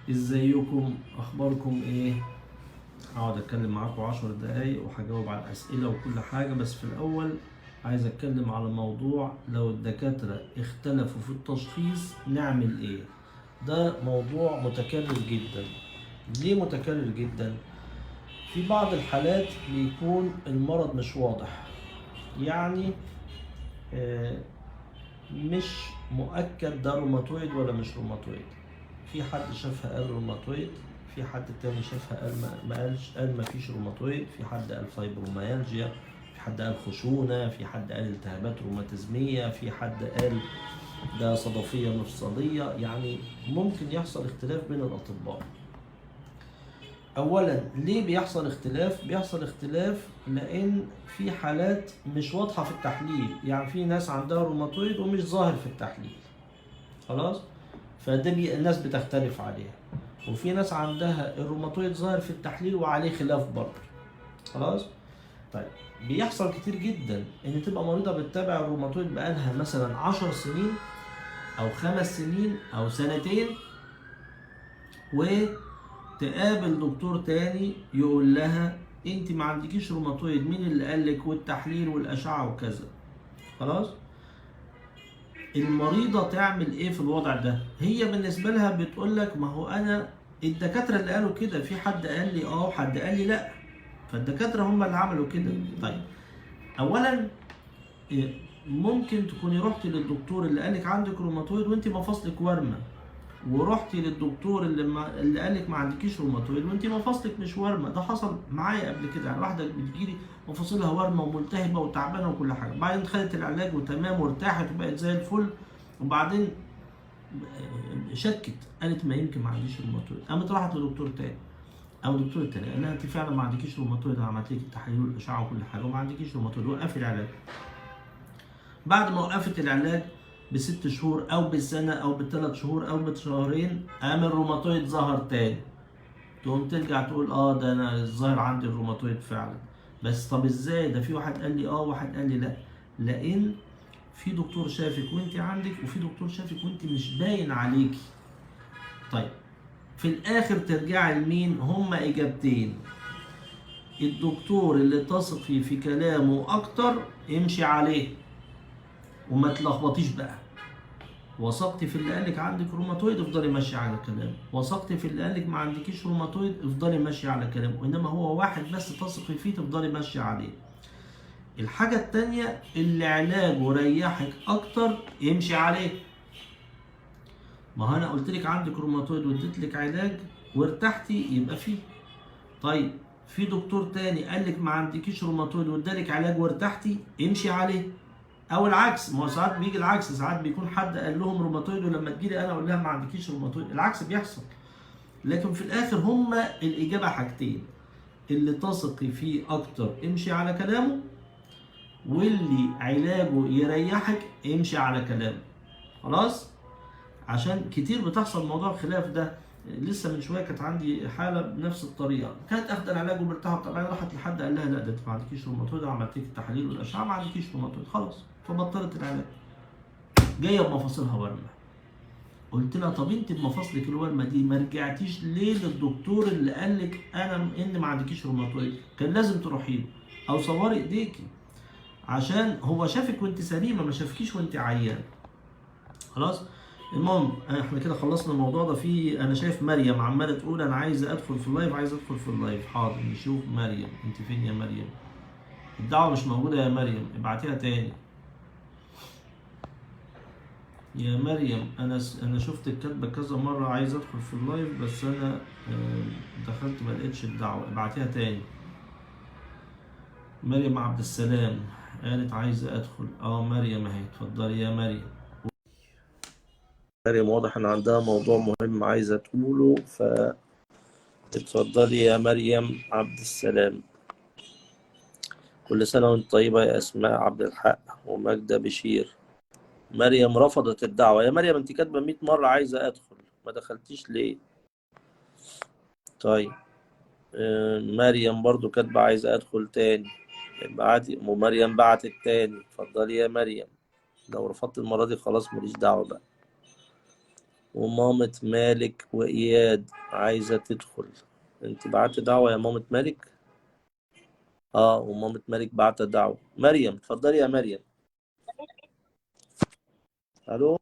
ازيكم؟ اخباركم ايه؟ هقعد اتكلم معاكم 10 دقايق وهجاوب على الاسئله وكل حاجه، بس في الاول عايز اتكلم على موضوع لو الدكاتره اختلفوا في التشخيص نعمل ايه. ده موضوع متكرر جدا. ليه متكرر جدا؟ في بعض الحالات بيكون المرض مش واضح، يعني آه، مش مؤكد ده روماتويد ولا مش روماتويد. في حد شافها قال روماتويد، في حد تاني شافها قال ما قالش، قال ما فيش روماتويد، في حد قال فايبروميالجيا، في حد قال خشونة، في حد قال التهابات روماتيزمية، في حد قال ده صدفية مفصلية. يعني ممكن يحصل اختلاف بين الأطباء. أولا ليه بيحصل اختلاف؟ بيحصل اختلاف لأن في حالات مش واضحة في التحليل، يعني في ناس عندها روماتويد ومش ظاهر في التحليل. خلاص؟ فده الناس بتختلف عليها. وفي ناس عندها الروماتويد ظاهر في التحليل وعليه خلاف برضه. خلاص؟ طيب بيحصل كتير جدا ان تبقى مريضه بتتابع الروماتويد بقالها مثلا 10 سنين او 5 سنين او سنتين، وتقابل دكتور تاني يقول لها انت ما عندكيش روماتويد، مين اللي قالك؟ والتحليل والاشعه وكذا. خلاص؟ المريضة تعمل ايه في الوضع ده؟ هي بالنسبة لها بتقول لك ما هو انا الدكاترة اللي قالوا كده، في حد قال لي اه وحد قال لي لا، فالدكاترة هم اللي عملوا كده. طيب اولا ممكن تكوني رحتي للدكتور اللي قالك عندك روماتويد وانت مفاصلك ورمة، ورحتي للدكتور اللي قالك ما عندكيش روماتويد وانت مفاصلك مش ورمة. ده حصل معايا قبل كده، يعني واحدة بتجيلي مفاصلها ورمة وملتهبة وتعبانة وكل حاجة، بعدين خدت العلاج وتمام وارتاحت وبقت زي الفل، وبعدين شكت قالت ما يمكن ما عنديش روماتويد، قامت راحت لدكتور تاني او دكتور تاني قال لها انت فعلا ما عندكيش روماتويد، انا عملت لك التحاليل والاشعه وكل حاجه وما عندكيش روماتويد، وقفي العلاج. بعد ما وقفت العلاج ب6 شهور او بسنه او ب3 شهور او بشهرين قام الروماتويد ظهر تاني، تقوم ترجع تقول اه ده انا الظاهر عندي الروماتويد فعلا. بس طب ازاي ده؟ في واحد قال لي اه وواحد قال لي لا. لان في دكتور شافك وانت عندك، وفي دكتور شافك وانت مش باين عليكي. طيب في الاخر ترجع لمين؟ هما اجابتين. الدكتور اللي تثقي في كلامه اكتر امشي عليه وما تلخبطيش بقى. وثقتي في اللي قالك عندك روماتويد افضلي ماشيه على كلامه، وثقتي في اللي قالك ما عندكيش روماتويد افضلي ماشيه على كلامه، انما هو واحد بس تثقي فيه تفضلي ماشيه عليه. الحاجه التانيه اللي علاجه ريحك اكتر امشي عليه. ما هو انا قلت لك عندك روماتويد واديت لك علاج وارتحتي يبقى فيه. طيب في دكتور تاني قال لك ما عندكيش روماتويد وادالك علاج وارتحتي امشي عليه. او العكس، ما هو ساعات بيجي العكس، ساعات بيكون حد قال لهم روماتويد ولما تجيلي انا اقول لها ما عندكيش روماتويد، العكس بيحصل. لكن في الاخر هما الاجابه حاجتين، اللي تثقي فيه اكتر امشي على كلامه، واللي علاجه يريحك امشي على كلامه. خلاص؟ عشان كتير بتحصل موضوع الخلاف ده. لسه من شويه كانت عندي حاله بنفس الطريقه، كانت اخذ العلاج ومرتاحه، طبعا راحت لحد قال لها لا ده انت ما عندكيش روماتويد، عملت لك التحاليل والاشعه ما عندكيش روماتويد، خلاص فبطلت العلاج. جايه بمفاصلها ورمه. قلت لها طب انت بمفاصلك الورمه دي ما رجعتيش ليه للدكتور اللي قال لك انا ان ما عندكيش روماتويد؟ كان لازم تروحي له او صوري ايديكي، عشان هو شافك وانت سليمه، ما شافكيش وانت عيان. خلاص؟ المهم احنا كده خلصنا الموضوع ده. في انا شايف مريم عماله تقول انا عايزه ادخل في اللايف، عايزه ادخل في اللايف. حاضر نشوف مريم انت فين يا مريم. الدعوه مش موجوده يا مريم، ابعتيها تاني يا مريم. انا شفتك كاتبه كذا مره عايز ادخل في اللايف، بس انا دخلت ما لقيتش الدعوه، ابعتيها تاني. مريم عبد السلام قالت عايزه ادخل. مريم اهي، اتفضلي يا مريم. مريم واضح ان عندها موضوع مهم عايزه تقوله، اتفضلي يا مريم عبد السلام. كل سنة وانت طيبة يا أسماء عبد الحق وماجدة بشير. مريم رفضت الدعوة. يا مريم انت كاتبة 100 مرة عايزة أدخل، ما دخلتيش ليه؟ طيب مريم برضو كاتبة عايزة أدخل تاني، بعتي ومريم بعتت تاني. اتفضلي يا مريم، لو رفضت المرة دي خلاص ماليش دعوة بقى. ومامة مالك وإياد عايزة تدخل. انت بعت دعوة يا مامة مالك؟ اه، ومامة مالك بعت دعوة. مريم اتفضلي يا مريم. الو،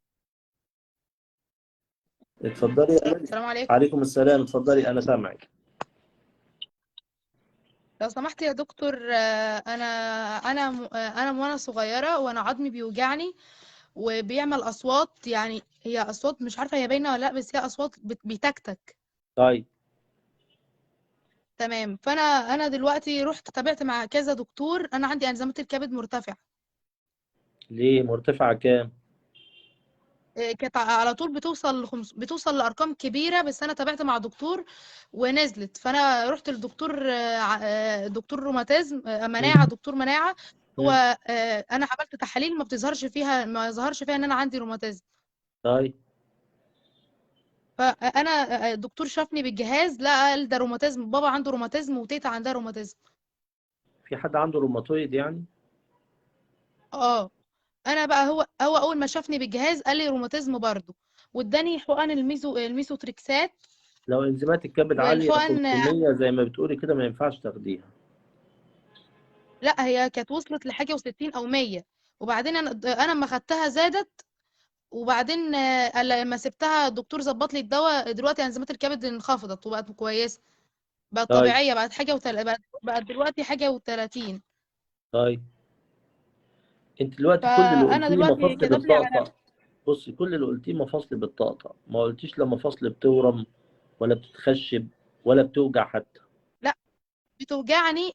اتفضلي يا مريم. السلام عليكم. عليكم السلام، اتفضلي انا سامعك. لو سمحت يا دكتور، انا وانا صغيره وانا عظمي بيوجعني وبيعمل اصوات، يعني هي اصوات مش عارفه هي باينه ولا لا، بس هي اصوات بيتكتك. طيب، تمام. فانا دلوقتي رحت تابعت مع كذا دكتور. انا عندي انزيمات الكبد مرتفعه. ليه مرتفعة كام؟ كانت على طول بتوصل لارقام كبيره، بس انا تابعت مع دكتور ونزلت. فانا رحت للدكتور، دكتور روماتيزم، مناعه، مم. دكتور مناعه. هو مم. انا عملت تحاليل ما ظهرش فيها ان انا عندي روماتيزم. طيب، فانا الدكتور شافني بالجهاز، لا قال ده روماتيزم، بابا عنده روماتيزم وتيتا عندها روماتيزم. في حد عنده روماتويد يعني؟ اه. انا بقى هو اول ما شافني بالجهاز قال لي روماتيزم برضه، واداني حقن الميزوتريكسات لو انزيمات الكبد عالية فوق والحقن. 100 زي ما بتقولي كده ما ينفعش تاخديها. لا، هي كانت وصلت لحاجه و60 او 100. وبعدين انا لما خدتها زادت. وبعدين لما سبتها الدكتور ظبط لي الدواء، دلوقتي انزيمات الكبد انخفضت وبقت كويسه، بقت طيب. طبيعيه، بقت دلوقتي حاجه و30. طيب، انت دلوقتي كل اللي فانا قلتيه دلوقتي مفاصل كتب لي على. بالطقطقة. بصي، كل اللي قلتيه مفاصل بالطقطقة، ما قلتيش لا مفاصل بتورم ولا بتتخشب ولا بتوجع حتى. لا، بتوجعني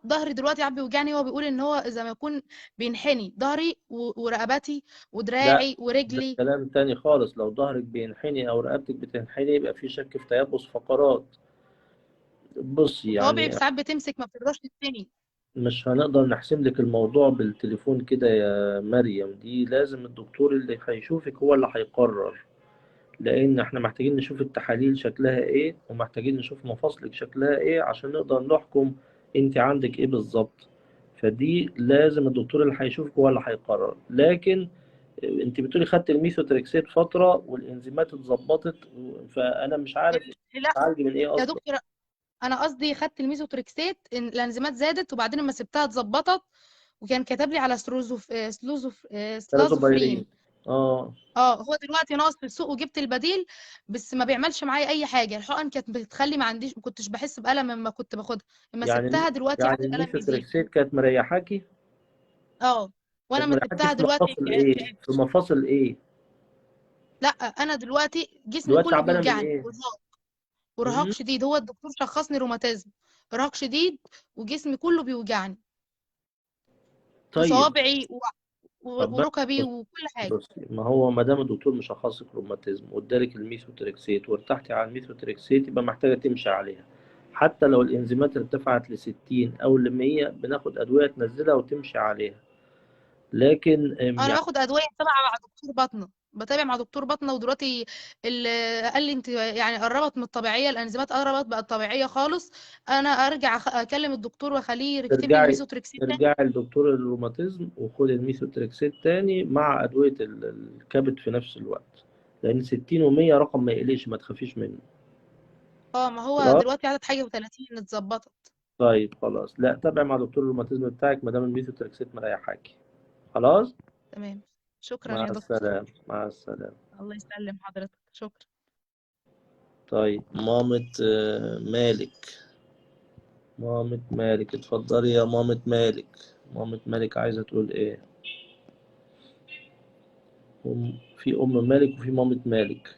ظهري دلوقتي، عم بيوجعني. هو بيقول ان هو زي ما يكون بينحني ظهري ورقبتي لا، ودراعي ده ورجلي. كلام تاني خالص. لو ظهرك بينحني او رقبتك بتنحني يبقى في شك في تيبس فقرات. بصي وصوابعي يعني، ساعات بتمسك ما بتقدرش تتني. مش هنقدر نحسم لك الموضوع بالتليفون كده يا مريم. دي لازم الدكتور اللي هيشوفك هو اللي هيقرر، لان احنا محتاجين نشوف التحاليل شكلها ايه، ومحتاجين نشوف مفاصلك شكلها ايه عشان نقدر نحكم انت عندك ايه بالظبط. فدي لازم الدكتور اللي هيشوفك هو اللي هيقرر. لكن انت بتقولي خدت الميثوتريكسيت فترة والانزيمات اتظبطت، فانا مش عارف لا تعالجي من ايه يا اصلا. دكتور، انا قصدي خدت الميزوتريكسات إن الانزيمات زادت، وبعدين لما سبتها اتظبطت. وكان كتب لي على ثلاثوبيرين. سلازوفرين. اه. هو دلوقتي ناقص في السوق وجبت البديل، بس ما بيعملش معايا اي حاجه. الحقن كانت بتخلي ما كنتش بحس بالم لما كنت باخدها. لما يعني سبتها دلوقتي يعني عاد الالم يزيد. الميثوتريكسيت كانت مريحاكي؟ اه. وانا كانت ما مريحاكي سبتها في دلوقتي مفاصل ايه؟ في تعبت. مفاصل ايه؟ لا، انا دلوقتي جسمي دلوقتي كله تعبانة من بيوجعني، ايه؟ ارهاق مم؟ شديد. هو الدكتور شخصني روماتيزم، ارهاق شديد، وجسمي كله بيوجعني، طيب. وصوابعي طب وركبي بص، وكل حاجه. بصي، ما هو ما دام الدكتور مشخصك روماتيزم وادالك الميثوتريكسيت وارتحتي على الميثوتريكسيت يبقى محتاجة تمشي عليها. حتى لو الانزيمات ارتفعت ل 60 او ل 100 بناخد ادوية تنزلها وتمشي عليها. لكن انا يعني باخد ادويه تبع مع دكتور باطنه، بتابع مع دكتور باطنه. ودلوقتي قال لي انت يعني قربت من الطبيعيه، الانزيمات قربت بقت طبيعيه خالص. انا ارجع اكلم الدكتور واخليه يكتب لي ترجعي الميزوتريكسين تاني. ترجعي لدكتور الروماتيزم وخدي الميثوتريكسيت تاني مع ادوية الكبد في نفس الوقت، لان 60 و100 رقم ما يقلقش، ما تخافيش منه. اه، ما هو خلاص. دلوقتي عدد حاجه و30 اتظبطت. طيب خلاص، لا تابع مع دكتور الروماتيزم بتاعك ما دام الميثوتريكسيت مريحاكي. خلاص. تمام. شكرا مع يا دكتور. السلامة، مع السلامة. الله يسلم حضرتك، شكرا. طيب، مامة مالك. مامة مالك اتفضلي يا مامة مالك. مامة مالك عايزة تقول ايه؟ في أم مالك وفي مامة مالك.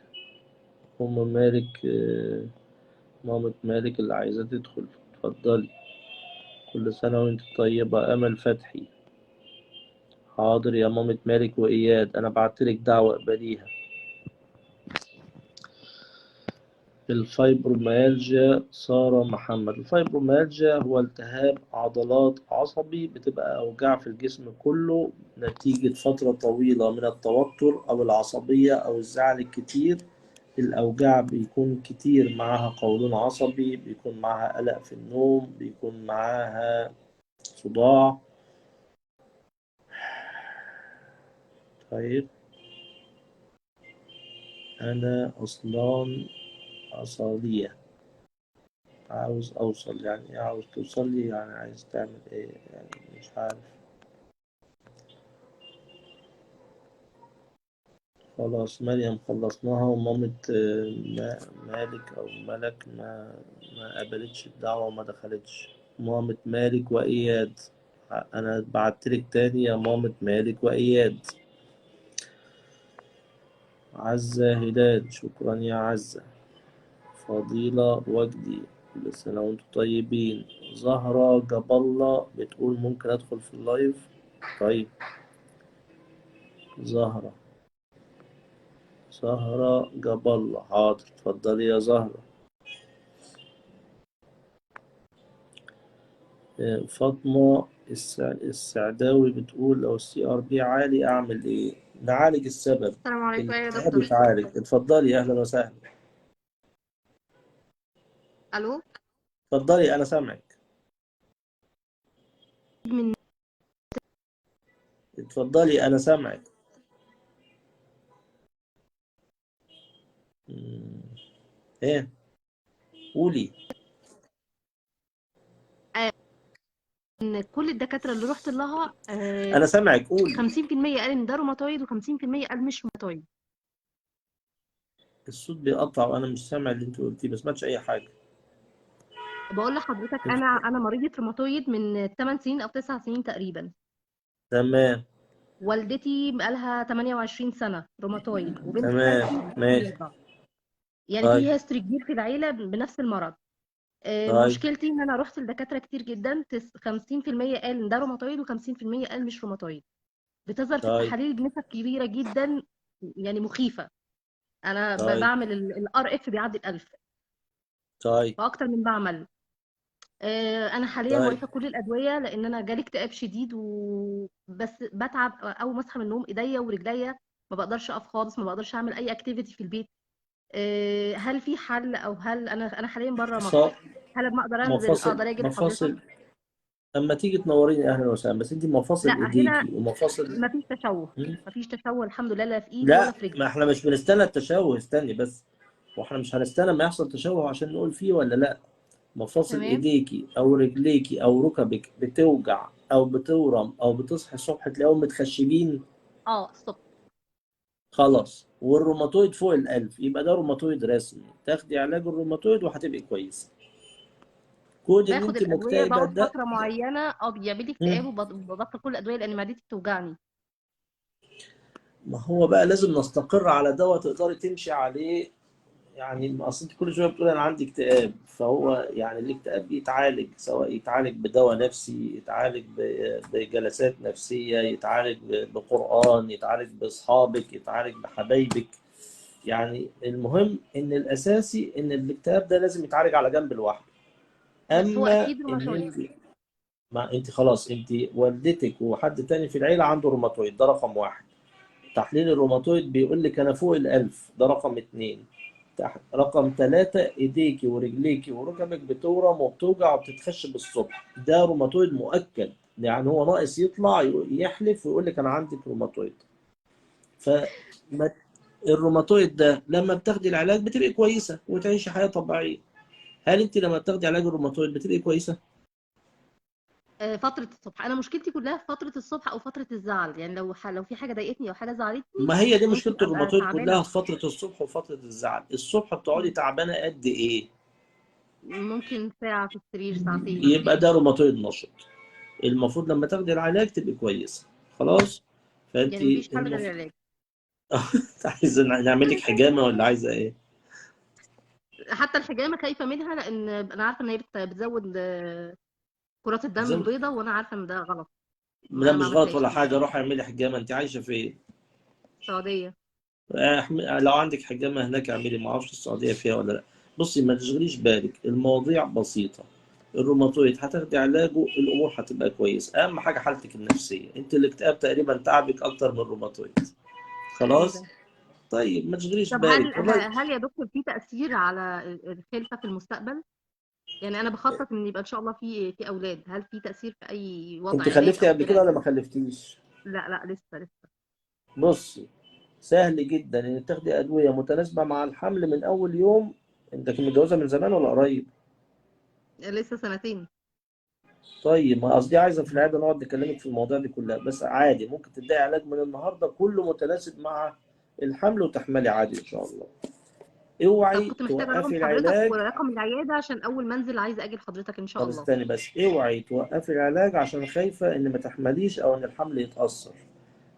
أم مالك، مامة مالك اللي عايزة تدخل. اتفضلي. كل سنة وانت طيبة. أمل فتحي. حاضر يا مامة مالك وإياد، أنا بعتلك دعوة اقبليها. الفايبروميالجيا سارة محمد. الفايبروميالجيا هو التهاب عضلات عصبي، بتبقى أوجاع في الجسم كله نتيجة فترة طويلة من التوتر أو العصبية أو الزعل الكتير. الأوجاع بيكون كتير معاها قولون عصبي، بيكون معاها قلق في النوم، بيكون معاها صداع. طيب. أنا أصلا أصلية، عاوز أوصل، يعني إيه عاوز توصل لي؟ يعني عايز تعمل إيه؟ يعني مش عارف. خلاص مريم خلصناها، ومامة مالك أو ملك ما قبلتش الدعوة وما دخلتش. مامة مالك وإياد، أنا بعتلك تاني يا مامة مالك وإياد. عزة هلال، شكرا يا عزة. فضيلة وجدي، كل سنة وانتم طيبين. زهرة جاب الله بتقول ممكن أدخل في اللايف؟ طيب زهرة جاب الله، حاضر، اتفضلي يا زهرة. فاطمة السعداوي بتقول لو CRP عالي أعمل إيه؟ نعالج السبب. السلام عليكم. ايه يا الاكتئاب دكتور؟ يتعالج. اتفضلي، أهلا وسهلا. الو. اتفضلي أنا سامعك. من اتفضلي أنا سامعك. إيه؟ قولي. ان كل الدكاتره اللي رحت لها أنا سامعك، قولي. 50% قال ان ده روماتويد و50% قال مش روماتويد. الصوت بيقطع وأنا مش سامع اللي أنت قلتيه، ما سمعتش أي حاجة. بقول لحضرتك انا مريضه روماتويد من 8 سنين او 9 سنين تقريبا. تمام. والدتي بقالها 28 سنه روماتويد، وبنت خالتي تمام ماشي. مريضه. يعني طيب. في هيستوري كبير في العيله بنفس المرض. طيب. مشكلتي ان انا رحت لدكاتره كتير جدا، 50% قال ان ده روماتويد و50% قال مش روماتويد. بتظهر في طيب. التحاليل بنسب كبيره جدا، يعني مخيفه. انا طيب. بعمل الار اف بيعدي ال1000 طيب. في اكتر من معمل. انا حاليا طيب. واقفه كل الادويه لان انا جالي اكتئاب شديد، وبس بتعب اول ما اصحى من النوم، ايديا ورجليا ما بقدرش اقف خالص، ما بقدرش اعمل اي اكتيفيتي في البيت. هل في حل، او هل انا حاليا بره مصر، هل لما اقدر انزل اقدر اجي لحضرتك؟ مفاصل. اما تيجي تنوريني اهلا وسهلا، بس انت مفاصل لا هنا ايديكي ومفاصل. ما فيش تشوه. مم. ما فيش تشوه الحمد لله، لا في ايدي ولا لا، في رجلي. ما احنا مش بنستنى التشوه، استني بس. واحنا مش هنستنى ما يحصل تشوه عشان نقول فيه ولا لا. مفاصل تمام. ايديكي او رجليكي او ركبك بتوجع او بتورم او بتصحي الصبح تلاقيهم متخشبين. الصبح. خلاص، والروماتويد فوق ال1000، يبقى ده روماتويد رسمي، تاخدي علاج الروماتويد وهتبقي كويسه. كون ان باخد انت الادويه، مكتئبه بقعد ده. فتره معينه بيعمل لي اكتئاب، مم. وببطل كل الادويه لان معدتي بتوجعني. ما هو بقى لازم نستقر على دواء تقدري تمشي عليه. يعني اصل انت كل شويه بتقول انا عندي اكتئاب، فهو يعني الاكتئاب يتعالج، سواء يتعالج بدواء نفسي، يتعالج بجلسات نفسيه، يتعالج بقرآن، يتعالج باصحابك، يتعالج بحبايبك. يعني المهم ان الاساسي ان الاكتئاب ده لازم يتعالج على جنب لوحده. بس هو اما اكيد ان روماتويد. انت، ما انت خلاص، انت والدتك وحد تاني في العيله عنده روماتويد، ده رقم واحد. تحليل الروماتويد بيقول لك انا فوق ال1000، ده رقم اتنين. رقم ثلاثة، ايديكي ورجليكي وركبك بتورم وبتوجع وبتتخشب الصبح، ده روماتويد مؤكد. يعني هو ناقص يطلع يحلف ويقول لك انا عندك روماتويد. ف الروماتويد ده لما بتاخدي العلاج بتبقي كويسة وتعيشي حياة طبيعية. هل انت لما بتاخدي علاج الروماتويد بتبقي كويسة؟ فتره الصبح، انا مشكلتي كلها في فتره الصبح او فتره الزعل. يعني لو في حاجه ضايقتني او حاجه زعلتني ما هي دي ممكن مشكلة ابقى الروماتويد كلها، تعبانه. في فترة الصبح وفترة الزعل. الصبح بتقعدي مم. تعبانة قد ايه؟ ممكن ساعه في السرير، ساعتين. يبقى ده روماتويد نشط. المفروض لما تاخدي العلاج تبقي كويسه. خلاص. فانت يعني مفيش حل غير العلاج. عايزه نعمل لك حجامه ولا عايزه ايه؟ حتى الحجامه خايفه منها، لان انا عارفه ان هي بتزود كرات الدم زي البيضاء، وانا عارفه ان ده غلط. ده انا ما مش غلط عملتهاش ولا قبل حاجه، كده. روحي اعملي حجامه. انت عايشه فين؟ السعوديه. لو عندك حجامه هناك اعملي، ما اعرفش السعوديه فيها ولا لا. بصي ما تشغليش بالك، المواضيع بسيطه. الروماتويد هتاخدي علاجه، الامور هتبقى كويسه. اهم حاجه حالتك النفسيه، انت الاكتئاب تقريبا تعبك اكتر من الروماتويد. خلاص. تقريبا. طيب ما تشغليش طب هل بالك والله. هل يا دكتور في تأثير على الخلفة في المستقبل؟ يعني أنا بخطط إن يبقى إن شاء الله في أولاد، هل في تأثير في أي وضع انت علاج خلفتي أو قبل كده كده؟ ولا ما خلفتيش؟ لا لا، لسه. بصي، سهل جدا انك تاخدي ادويه متناسبه مع الحمل من اول يوم. انت كنت متجوزه من زمان ولا قريب؟ لسه سنتين. طيب، ما قصدي عايزه في العياده نقعد نكلمك في المواضيع دي كلها، بس عادي ممكن تبداي علاج من النهارده كله متناسب مع الحمل وتحملي عادي ان شاء الله. طب اوعي كنت محتاجة رقم توقفي حضرتك العلاج. ورقم العيادة عشان أول ما أنزل عايزة أجي لحضرتك إن شاء طب الله. استني بس، اوعي توقفي العلاج عشان خايفه ان ما تحمليش او ان الحمل يتاثر.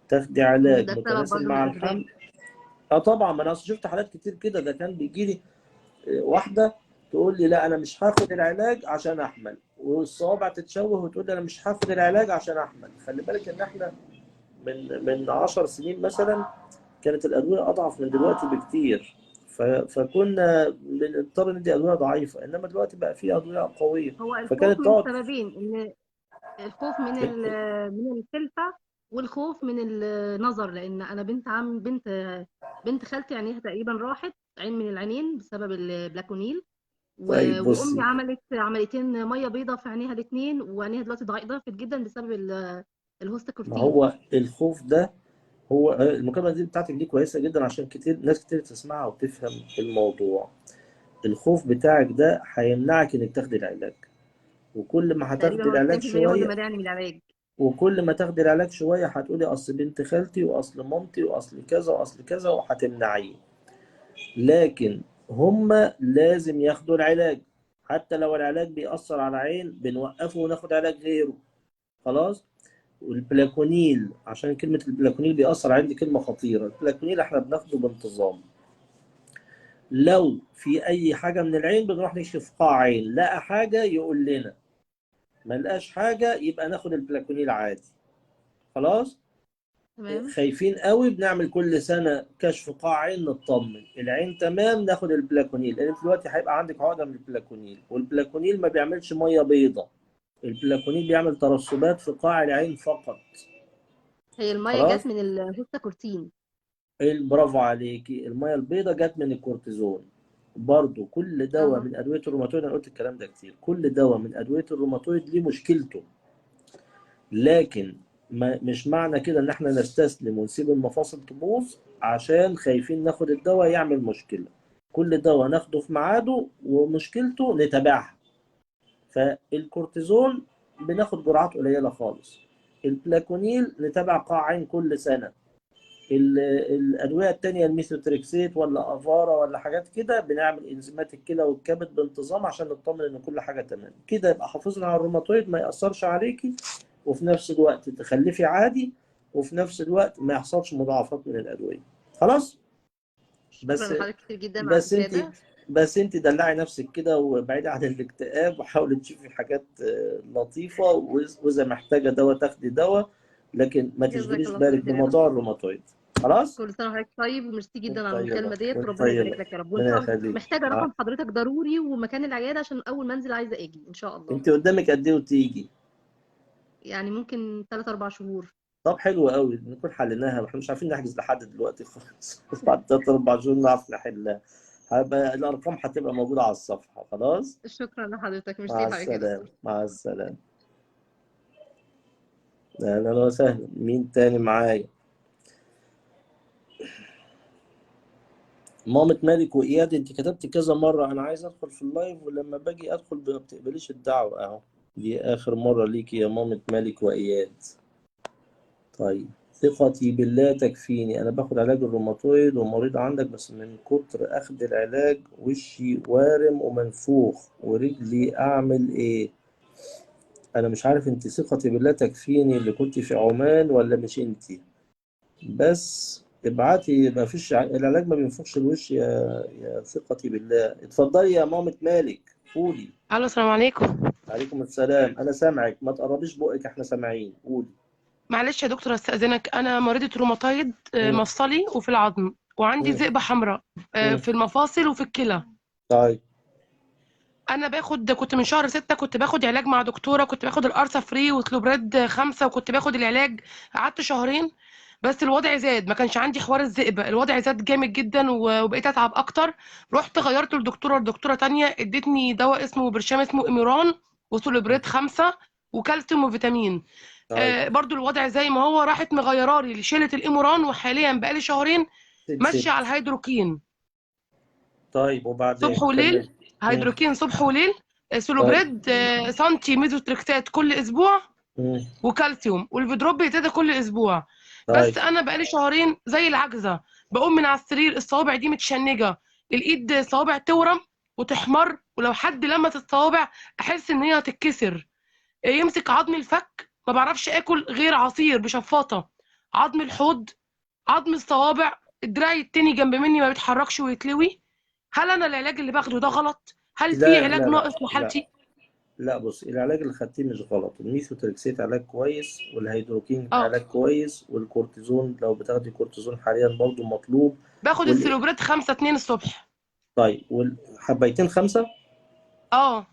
تاخدي علاج ده سبب متناسب برضه من مع الأسباب. الحمل. اه طبعا، ما انا أصل شفت حالات كتير كده. ده كان بيجي لي واحده تقول لي لا انا مش هاخد العلاج عشان احمل، والصوابع تتشوه وتقول لي انا مش هاخد العلاج عشان احمل. خلي بالك ان احنا من 10 سنين مثلا كانت الادويه اضعف من دلوقتي بكتير. فكنا بنضطر ندي ادويه ضعيفه، انما دلوقتي بقى في ادويه قويه. هو الخوف فكانت من تقعد سببين، إن الخوف من الخلفة، والخوف من النظر، لأن أنا بنت خالتي عينيها تقريبا راحت عين من العينين بسبب البلاكونيل، طيب وأمي بصي، عملت عمليتين مية بيضاء في عينيها الاتنين، وعينيها دلوقتي ضعفت جدا بسبب ما الهوستاكورتين. هو الخوف ده، هو المكالمة دي بتاعتك دي كويسة جدا عشان ناس كتير تسمعها وتفهم الموضوع. الخوف بتاعك ده هيمنعك انك تاخدي العلاج، وكل ما تقريبا هتاخدي هو العلاج 90% هو اللي شوية، مانعني من العلاج. وكل ما تاخدي العلاج شوية هتقولي أصل بنت خالتي وأصل مامتي وأصل كذا وأصل كذا وهتمنعيه. لكن هما لازم ياخدوا العلاج. حتى لو العلاج بيأثر على عين بنوقفه وناخد علاج غيره. خلاص. والبلاكونيل، عشان كلمة البلاكونيل بيأثر عندي كلمة خطيرة. البلاكونيل احنا بناخده بانتظام. لو في أي حاجة من العين بنروح نكشف قاع عين، لقى حاجة يقول لنا، ما لقاش حاجة يبقى ناخد البلاكونيل عادي. خلاص. تمام. خايفين قوي بنعمل كل سنة كشف قاع عين نطمن العين تمام ناخد البلاكونيل، لأن دلوقتي هيبقى عندك عقدة من البلاكونيل، والبلاكونيل ما بيعملش مية بيضة. البلاكونيل بيعمل ترسبات في قاع العين فقط. هي المية جت خلاص. من الهوستاكورتين. برافو عليكي، الميه البيضاء جت من الكورتيزون. برضو كل دواء اه. من ادويه الروماتويد، انا قلت الكلام ده كتير، كل دواء من ادويه الروماتويد ليه مشكلته. لكن ما مش معنى كده ان احنا نستسلم ونسيب المفاصل تبوظ عشان خايفين ناخد الدواء يعمل مشكله. كل دواء ناخده في ميعاده ومشكلته نتابعها. فالكورتيزون بناخد جرعات قليله خالص. البلاكونيل نتابع قاع عين كل سنه. الادويه التانية الميثوتريكسيت ولا افارا ولا حاجات كده بنعمل انزيمات الكلى والكبد بانتظام عشان نطمن ان كل حاجه تمام كده. يبقى حافظنا على الروماتويد ما ياثرش عليكي، وفي نفس الوقت تخلفي عادي، وفي نفس الوقت ما يحصلش مضاعفات من الادويه. خلاص. شكرا بس لحضرتك كتير جدا على بس انت الإفادة. بس انت دلعي نفسك كده وبعيد عن الاكتئاب، وحاولي تشوفي حاجات لطيفه، واذا محتاجه دواء تاخدي دواء، لكن ما جزاك تشغليش الله كل بالك خير يا بموضوع دكتور. الروماتويد. خلاص. كل سنة وحضرتك طيب، وميرسي وانت جدا على طيبه المكالمة ديت، وانت وربنا يبارك طيبه. لك يا رب، وإن ربنا شاء الله يخليك. محتاجة رقم حضرتك ضروري ومكان العيادة عشان أول ما أنزل عايزة أجي إن شاء الله. انت قدامك قد ايه وتيجي؟ يعني ممكن 3 4 شهور. طب حلو قوي، نكون حليناها. احنا مش عارفين نحجز لحد دلوقتي خالص. بعد 3 4 شهور نعرف نحلها. هيبقى الارقام هتبقى موجوده على الصفحه. خلاص. شكرا لحضرتك، ميرسي مع لحضرتك يا السلامه، دكتور. مع السلامه. اهلا وسهلا. مين تاني معايا؟ مامة مالك وإياد. انت كتبت كذا مرة انا عايز ادخل في اللايف، ولما باجي ادخل ما بتقبليش الدعوة اهو. دي اخر مرة ليكي يا مامة مالك وإياد. طيب. ثقتي بالله تكفيني، انا باخد علاج الروماتويد ومريض عندك، بس من كتر اخد العلاج وشي وارم ومنفوخ ورجلي، اعمل ايه؟ انا مش عارف انت ثقتي بالله تكفيني اللي كنت في عمان ولا مش انت. بس ابعتي. ما فيش العلاج ما بينفخش الوش يا ثقتي بالله. اتفضلي يا مامة مالك، قولي. الو، السلام عليكم. عليكم السلام. انا سامعك، ما تقربيش بقك، احنا سامعين، قولي. معلش يا دكتور استاذنك، انا مريضه روماتويد مم. مفصلي وفي العظم، وعندي مم. ذئبه حمراء مم. في المفاصل وفي الكلى. طيب. انا كنت من شهر 6 كنت باخد علاج مع دكتوره، كنت باخد الارسا فري وكلوبريد 5، وكنت باخد العلاج. قعدت شهرين بس الوضع زاد، ما كانش عندي حوار الذئبه، الوضع زاد جامد جدا وبقيت اتعب اكتر. رحت غيرت لدكتوره تانية، ادتني دواء اسمه برشام اسمه اميران وسولوبريد 5 وكالسيوم وفيتامين. طيب. برضو الوضع زي ما هو، راحت مغيراري شيلت الاموران، وحاليا بقالي شهرين ماشيه على الهيدروكين طيب وبعدين صبح وليل، كمل. هيدروكين صبح وليل، طيب. سولوبريد سنتي ميزوتريكسات كل اسبوع، مم. وكالسيوم، والفيدروب بيتاخد كل اسبوع. طيب. بس انا بقالي شهرين زي العجزه، بقوم من على السرير الصوابع دي متشنجه، الايد صوابع تورم وتحمر، ولو حد لمس الصوابع احس ان هي هتتكسر، يمسك عظم الفك ما بعرفش اكل غير عصير بشفاطه، عظم الحوض، عظم الصوابع، الدراع التاني جنب مني ما بيتحركش ويتلوي. هل انا العلاج اللي باخده ده غلط؟ هل في لا علاج لا لا ناقص لا لحالتي؟ لا، بص، العلاج اللي خدتيه مش غلط. الميثوتريكسيت علاج كويس، والهيدروكين اه، علاج كويس، والكورتيزون لو بتاخدي كورتيزون حاليا برضو مطلوب. باخد وال... السلوبريد 5 2 الصبح. طيب، والحبيتين 5. اه،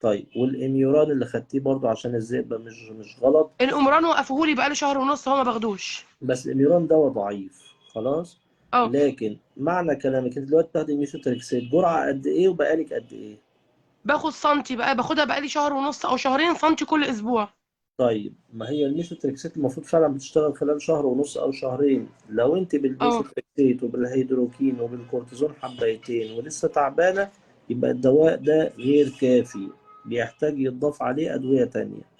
طيب، والاميوران اللي خدتيه برضو عشان الذئبة مش غلط. القمران وقفوهولي بقالي شهر ونص هو ما باخدوش. بس الاميوران دواء ضعيف خلاص. اه، لكن معنى كلامك انت دلوقتي بتاخدي ميثوتريكسيت جرعة قد ايه وبقالك قد ايه؟ باخد سنتي بقى، باخدها بقالي شهر ونص او شهرين، سنتي كل اسبوع. طيب، ما هي الميثوتريكسيت المفروض فعلا بتشتغل خلال شهر ونص او شهرين. لو انت اه، بالميثوتريكسيت وبالهيدروكين وبالكورتيزون حبيتين ولسه تعبانه، يبقى الدواء ده غير كافي، بيحتاج يتضاف عليه ادويه تانية.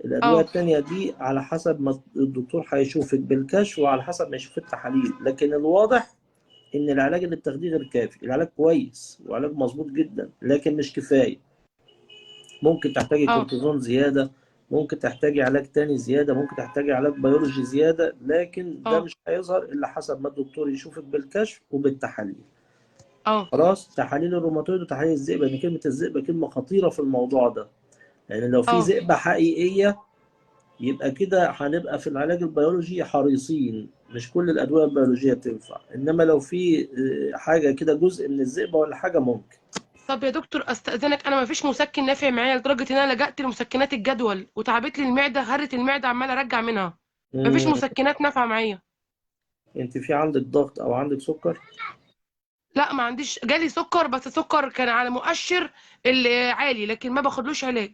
الادويه اه، التانية دي على حسب ما الدكتور هيشوفك بالكشف وعلى حسب ما يشوف التحاليل، لكن الواضح ان العلاج اللي بتاخديه غير كافي. العلاج كويس وعلاج مظبوط جدا لكن مش كفايه. ممكن تحتاجي اه، كورتيزون زيادة، ممكن تحتاجي علاج تاني زيادة، ممكن تحتاجي علاج بيولوجي زيادة، لكن ده اه، مش هيظهر إلا حسب ما الدكتور يشوفك بالكشف وبالتحاليل. اه، خلاص، تحاليل الروماتويد وتحاليل الذئبة، لأن كلمة الذئبة كلمة خطيرة في الموضوع ده. يعني لو في اه. ذئبة حقيقية يبقى كده هنبقى في العلاج البيولوجي حريصين، مش كل الأدوية البيولوجية تنفع، إنما لو في حاجة كده جزء من الذئبة ولا حاجة ممكن. طب يا دكتور استاذنك، انا ما فيش مسكن نافع معايا لدرجه ان انا لجأت لمسكنات الجدول وتعبت لي المعده، هرت المعده عماله ارجع منها. ما فيش مم. مسكنات نافعه معايا. أنت في عندك ضغط أو عندك سكر؟ لا ما عنديش، جالي سكر بس سكر كان على مؤشر عالي، لكن ما باخدلوش علاج.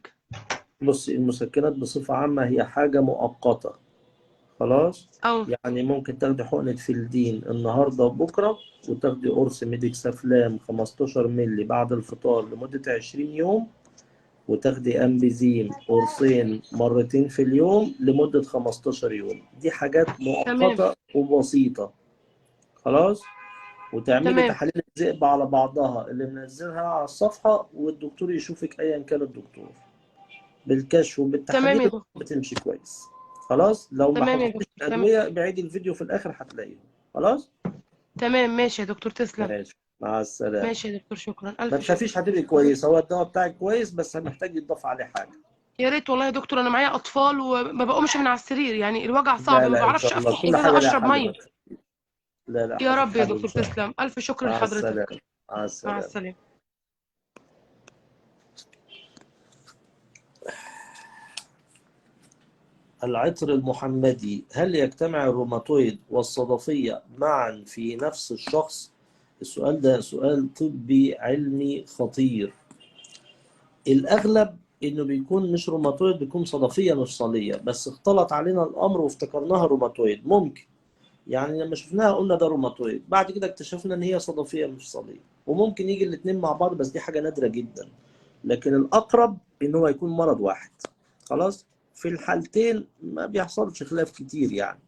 بص، المسكنات بصفة عامة هي حاجة مؤقتة. خلاص. اه، يعني ممكن تاخدي حقنة فيلدين النهاردة وبكرة، وتاخدي قرص ميديكسافلام 15 مللي بعد الفطار لمدة 20 يوم، وتاخدي أمبيزيم قرصين مرتين في اليوم لمدة 15 يوم. دي حاجات تمام، مؤقتة وبسيطة. خلاص. وتعملي تمام، تحاليل الذئب على بعضها اللي منزلها على الصفحة، والدكتور يشوفك أيا كان الدكتور بالكشف تمام وبالتحاليل يا دكتور، بتمشي كويس. خلاص، لو ما تمام يا حفظتش دكتور، تمام، الأدوية بعيد الفيديو في الآخر هتلاقيه. خلاص. تمام، ماشي يا دكتور، تسلم. ماشي، مع السلامة. ماشي يا دكتور، شكرا، ما الف شكر. تخافيش هتبقي كويس، هو الدواء بتاعك كويس بس محتاج يتضاف عليه حاجة. يا ريت والله يا دكتور، انا معايا اطفال وما بقومش من على السرير، يعني الوجع صعب، لا ما لا، إن بعرفش شاء الله افتح كل ان انا حاجة لها اشرب حل. ميه. ما لا لا، يا رب يا هتتحل إن دكتور، شاء الله. تسلم، الف شكر مع لحضرتك. السلامة. مع مع السلامة. السلامه. العطر المحمدي: هل يجتمع الروماتويد والصدفية معا في نفس الشخص؟ السؤال ده سؤال طبي علمي خطير. الأغلب إنه بيكون مش روماتويد، بيكون صدفية مفصلية، بس اختلط علينا الأمر وافتكرناها روماتويد. ممكن يعني لما شفناها قلنا ده روماتويد، بعد كده اكتشفنا إن هي صدفية مفصلية، وممكن يجي الاتنين مع بعض، بس دي حاجة نادرة جدا. لكن الأقرب إن هو يكون مرض واحد. خلاص. في الحالتين ما بيحصلش خلاف كتير يعني.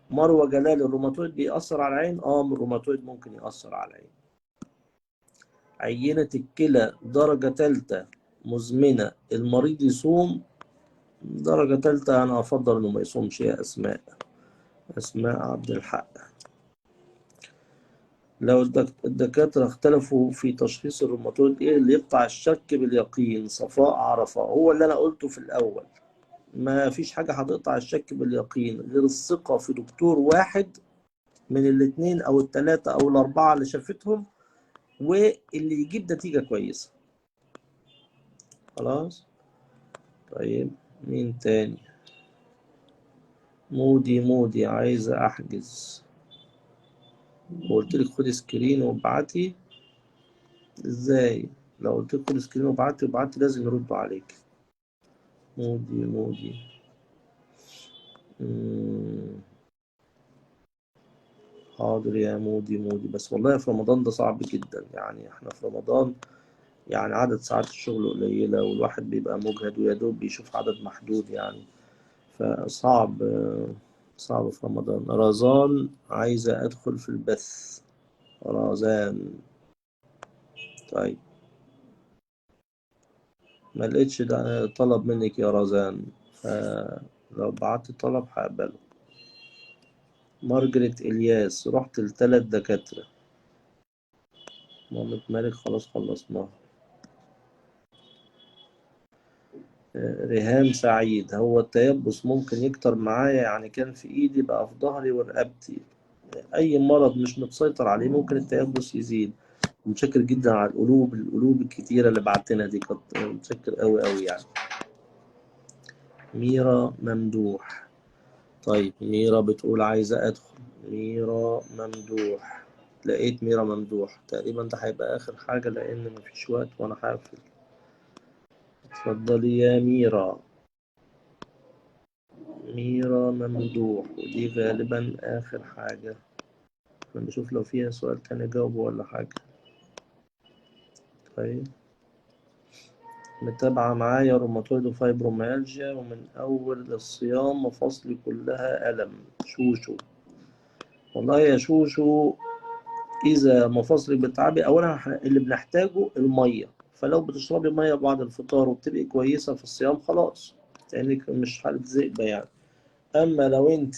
مروة جلال: الروماتويد بيأثر على العين؟ الروماتويد ممكن يأثر على العين. عينة الكلى درجة تالتة مزمنة، المريض يصوم؟ درجة تالتة أنا أفضل إنه ما يصومش. يا أسماء عبد الحق: لو الدكاترة اختلفوا في تشخيص الروماتويد، إيه اللي يقطع الشك باليقين؟ صفاء عرفة: هو اللي أنا قلته في الأول، ما فيش حاجة هتقطع الشك باليقين غير الثقة في دكتور واحد من الاثنين أو الثلاثة أو الأربعة اللي شافتهم، واللي يجيب نتيجة كويسة. خلاص. طيب، مين تاني؟ مودي عايزة أحجز، وقلت لك خدي سكرين وابعتي. إزاي؟ لو قلت لك خدي سكرين وابعتي لازم يردوا عليك. مودي. حاضر يا مودي بس والله في رمضان ده صعب جدا، يعني احنا في رمضان يعني عدد ساعات الشغل قليلة والواحد بيبقى مجهد ويا دوب بيشوف عدد محدود يعني، فصعب. صعب في رمضان. رزان عايزة أدخل في البث. رزان. طيب ما لقيتش ده طلب منك يا رزان، فلو بعت طلب هقبله. مارجريت إلياس، رحت ل3 دكاترة. مامة مالك خلاص خلصناها. ريهام سعيد، هو التيبس ممكن يكتر معايا، يعني كان في ايدي بقى في ظهري ورقبتي. اي مرض مش متسيطر عليه ممكن التيبس يزيد. متشكر جدا على القلوب الكتيرة اللي بعتنا دي، كنت متشكر قوي يعني. ميرا ممدوح. طيب ميرا بتقول عايزة ادخل. ميرا ممدوح. لقيت ميرا ممدوح تقريبا، ده هيبقى اخر حاجة لان مفيش وقت وانا هقفل. اتفضلي يا ميرا. ميرا ممدوح، ودي غالبا آخر حاجة. أنا بشوف لو فيها سؤال تاني أجاوبه ولا حاجة. طيب متابعة معايا روماتويد وفايبروميالجيا، ومن أول الصيام مفاصلي كلها ألم. شوشو. والله يا شوشو، إذا مفاصلك بتتعبي أولا اللي بنحتاجه المية، فلو بتشربي مية بعد الفطار وبتبقي كويسة في الصيام خلاص، لأنك مش حالة ذئبة يعني. أما لو أنت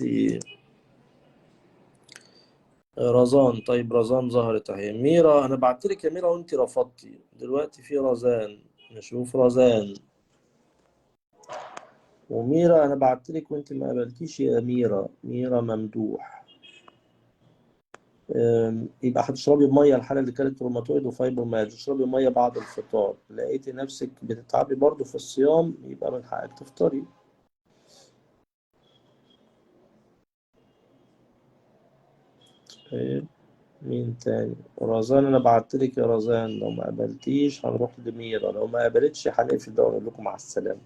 رزان، طيب رزان ظهرت اهي. ميرا انا بعتلك يا ميرا وانت رفضتي، دلوقتي في رزان. نشوف رزان. وميرا انا بعتلك وانت ما قبلتيش يا ميرا. ميرا ممدوح. يبقى هتشربي ميه، الحاله اللي كانت روماتويد وفايبروميالجيا، تشربي ميه بعد الفطار. لقيتي نفسك بتتعبي برضو في الصيام يبقى من حقك تفطري. طيب مين تاني؟ رزان انا بعتلك يا رزان، لو ما قبلتيش هنروح لميرا، لو ما قبلتش هنقفل ده ونقول لكم مع السلامه.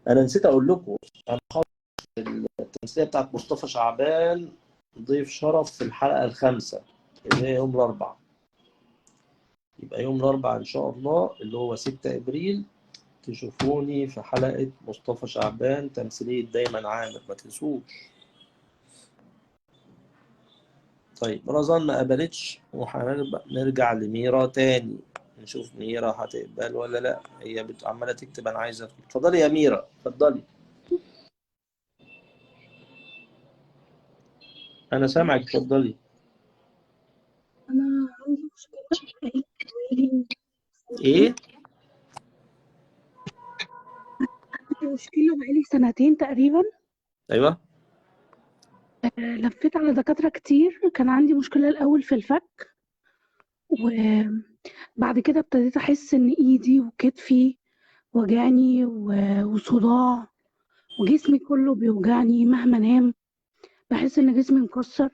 انا نسيت اقول لكم، انا حاطط التمثيليه بتاعت مصطفى شعبان ضيف شرف في الحلقه الخامسه اللي هي يوم الاربعاء. يبقى يوم الاربعاء ان شاء الله اللي هو 6 ابريل تشوفوني في حلقه مصطفى شعبان تمثيليه دايما عامر، ما تنسوش. طيب رزان ما قبلتش، وهنرجع لميرا تاني، نشوف ميرا هتقبل ولا لا. هي عماله تكتب انا عايزه ادخل. اتفضلي يا ميرا، اتفضلي. انا سامعك، اتفضلي. أنا عندي مشكلة بقالي حوالي ايه؟ سنتين. عندي مشكلة بقالي سنتين تقريبا. ايوه. لفيت على دكاترة كتير. كان عندي مشكلة الأول في الفك، وبعد كده ابتديت أحس إن إيدي وكتفي وجعني وصداع، وجسمي كله بيوجعني مهما أنام. بحس إن جسمي مكسر.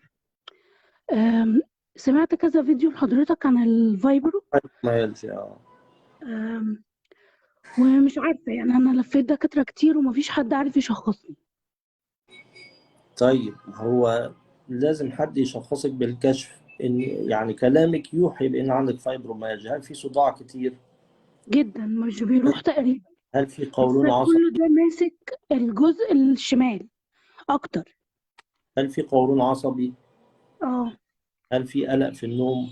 آم، سمعت كذا فيديو لحضرتك عن الفايبرو. فايبروميالجيا. آم، ومش عارفة، يعني أنا لفيت دكاترة كتير ومفيش حد عارف يشخصني. طيب هو لازم حد يشخصك بالكشف، ان يعني كلامك يوحي بان عندك فايبروميالجيا. هل في صداع كتير؟ جدا مش بيروح تقريبا. هل في بس قولون كل عصبي؟ ده ماسك الجزء الشمال اكتر. هل في قولون عصبي؟ اه. هل في قلق في النوم؟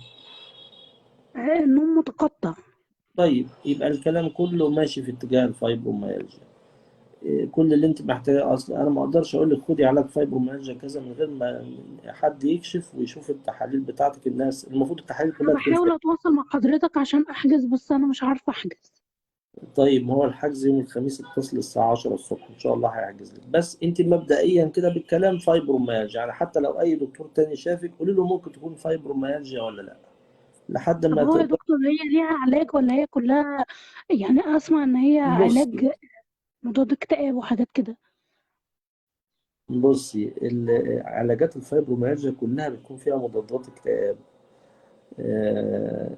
النوم متقطع. طيب يبقى الكلام كله ماشي في اتجاه الفايبروميالجيا. كل اللي انت محتاجاه، اصل انا ما اقدرش اقول لك خدي علاج فايبروميالجيا كذا من غير ما حد يكشف ويشوف التحاليل بتاعتك. الناس المفروض التحاليل انا كلها تكون بحاول اتواصل مع حضرتك عشان احجز، بس انا مش عارفه احجز. طيب ما هو الحجز يوم الخميس، اتصل الساعة 10 الصبح إن شاء الله هيحجز لك. بس أنت مبدئيا كده بالكلام فايبروميالجيا، يعني حتى لو أي دكتور تاني شافك قولي له ممكن تكون فايبروميالجيا ولا لأ، لحد طب ما هو يا تقدر. دكتور هي ليها علاج ولا هي كلها، يعني اسمع ان هي بصي علاج مضاد اكتئاب وحاجات كده. بصي علاجات الفايبروميالجيا كلها بتكون فيها مضادات اكتئاب. آه،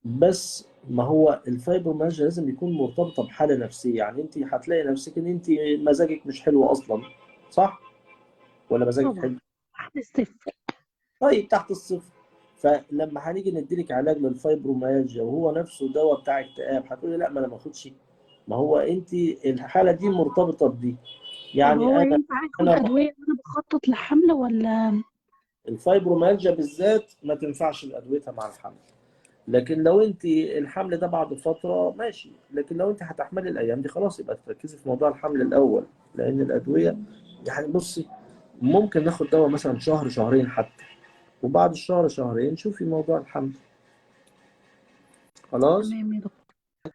بس ما هو الفايبروميالجيا لازم يكون مرتبطة بحالة نفسية، يعني أنت هتلاقي نفسك إن أنت مزاجك مش حلو أصلا، صح؟ ولا مزاجك طبعا حلو؟ تحت الصفر. طيب تحت الصفر. فلما هنيجي نديلك علاج للفايبروميالجيا وهو نفسه دواء بتاع اكتئاب، هتقولي لا ما انا ما اخدش. ما هو انت الحاله دي مرتبطه بدي. طب يعني هو انا ينفع اخد انا ادويه وانا بخطط لحمل ولا؟ الفايبروميالجيا بالذات ما تنفعش ادويتها مع الحمل. لكن لو انت الحمل ده بعد فتره ماشي، لكن لو انت هتحملي الايام دي خلاص يبقى تركزي في موضوع الحمل الاول. لان الادويه يعني بصي، ممكن ناخد دواء مثلا شهر شهرين حتى، وبعد الشهر شهرين شوفي موضوع الحمل. خلاص. تمام يا دكتور.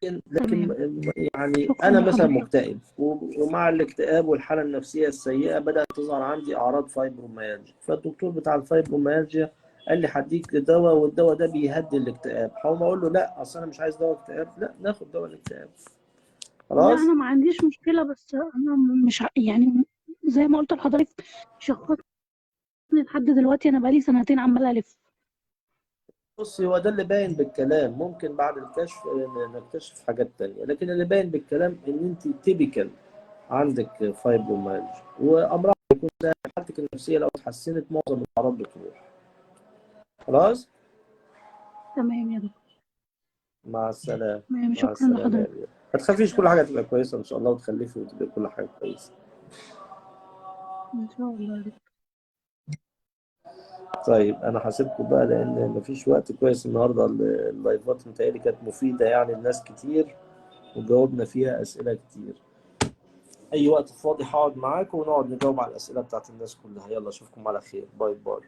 لكن تمام. يعني شكرا انا مثلا لحضرتك. مكتئب، ومع الاكتئاب والحاله النفسيه السيئه بدات تظهر عندي اعراض فايبروميالجيا، فالدكتور بتاع الفايبروميالجيا قال لي هديك دواء والدواء ده بيهدي الاكتئاب. هقوم اقول له لا اصل انا مش عايز دواء اكتئاب، لا ناخد دواء الاكتئاب. لا خلاص. انا ما عنديش مشكله، بس انا مش يعني زي ما قلت لحضرتك شخصني لحد دلوقتي، انا بقالي سنتين عماله الف. بصي هو ده اللي باين بالكلام، ممكن بعد الكشف نكتشف حاجات تانية، لكن اللي باين بالكلام ان انت تيبيكال عندك فايبروميالجيا، وامرها يكون سهل. حالتك النفسيه لو اتحسنت معظم الاعراض بتروح. خلاص. تمام يا دكتور. مع السلامة. تمام، مع شكرا السلامة يا لحضرتك. أمير. ما تخافيش، كل حاجة تبقى كويسة إن شاء الله، وتخلفي وتبقى كل حاجة كويسة. ان شاء الله يا دكتور. طيب أنا هسيبكم بقى لأن مفيش وقت كويس النهاردة. اللايفات متهيألي كانت مفيدة يعني لناس كتير، وجاوبنا فيها أسئلة كتير. أي وقت فاضي هقعد معاكم ونقعد نجاوب على الأسئلة بتاعت الناس كلها. يلا أشوفكم على خير. باي باي.